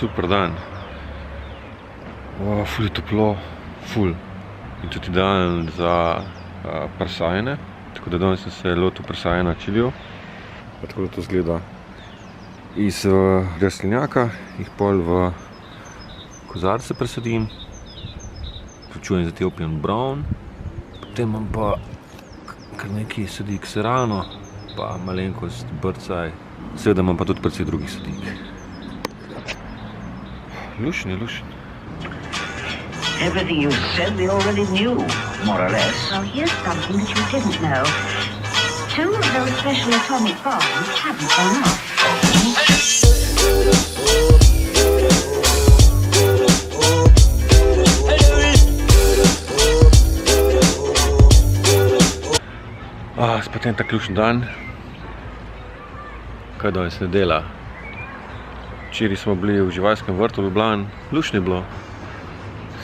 Super dan. Ful je toplo, ful. In tudi idealen za presajanje. Tako da danes sem se lotil presajanja čilijev. Tako da to izgleda. Iz rastlinjaka jih pol v kozarce presadim. Vključujem Ethiopian Brown. Potem imam pa kar nekaj sadik serrano, pa malenkost brcaj. Seveda imam pa tudi precej drugih sadik. Lušen je, lušen. Everything you said they already knew, more or less. Well, here's something that you didn't know. 2 of those special atomic bombs haven't gone off. Spet en tak ključen dan. Kaj danes nedela? Včeraj smo bili v živalskem vrtu v Ljubljani. Lušno je bilo.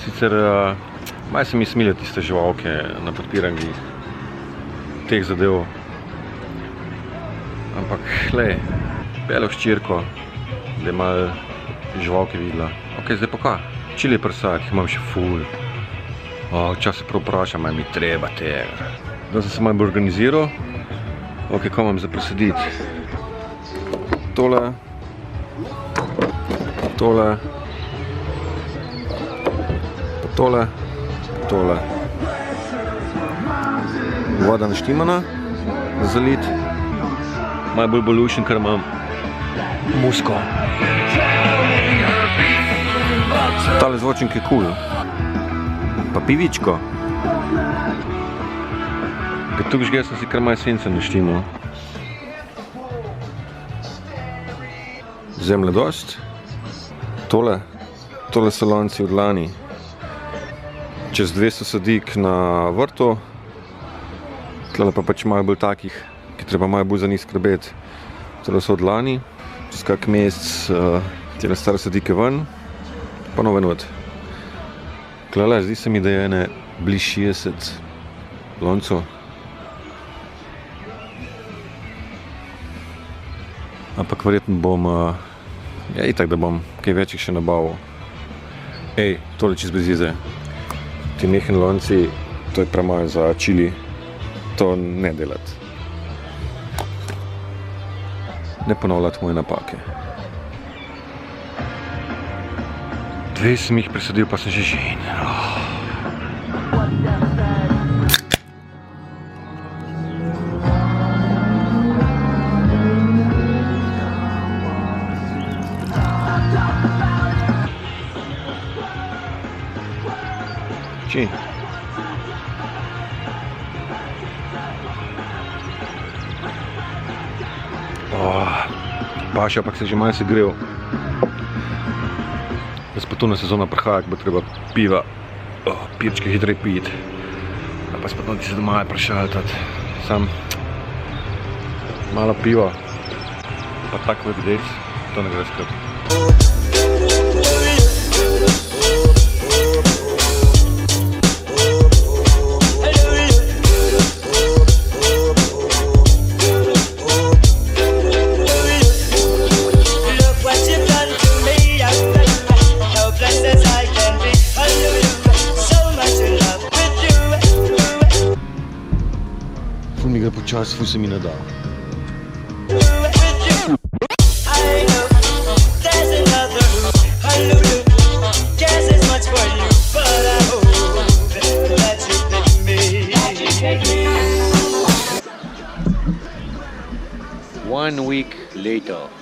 Sicer malo se mi smilijo tiste živalke na podpiranjih teh zadev. Ampak, glej, pelo ščirko, da je malo živalke videla. Ok, zdaj pa kaj? Čili prsak, jih imam še ful. Včasih prav vprašam, ali mi treba tega. Da sem se malo bolj organiziral. Ok, kaj imam za presaditi? Tole. Tole. Tole. Tole. Voda naštimana. Zalit. Malo bolj bo lušen, ker imam musko. Tale zvočnik je cool. Pa pivičko. Ker tukaj žge sem si kar malo sence naštimal. Zemlje dost. Tole so lonci od lani. Čez 200 sadik na vrtu. Tole pa pač malo bolj takih, ki treba malo bolj za njih skrbeti. Tole so od lani. Čez kak mesec tele stare sadike ven, pa nove not. Klele, zdi se mi, da je ene bliž 60 loncov. Ampak verjetno bom, itak da bom kaj večjih še nabavil. Tole čist bez jeze. Ti mehni lonci, to je premalo za čili. To ne delati. Ne ponavljati moje napake. 2 sem jih presadil, pa sem že žen. Či? Paša, pak se že malo segrel. Spatuna sezona prihaja, bo treba piva, pirčke hitrej piti. Pa spatuna ti se doma je prešaltati. Sam malo piva, pa tako vedec, to ne gre skrb. Ful mi gre počas, ful se mi ne da. One week later.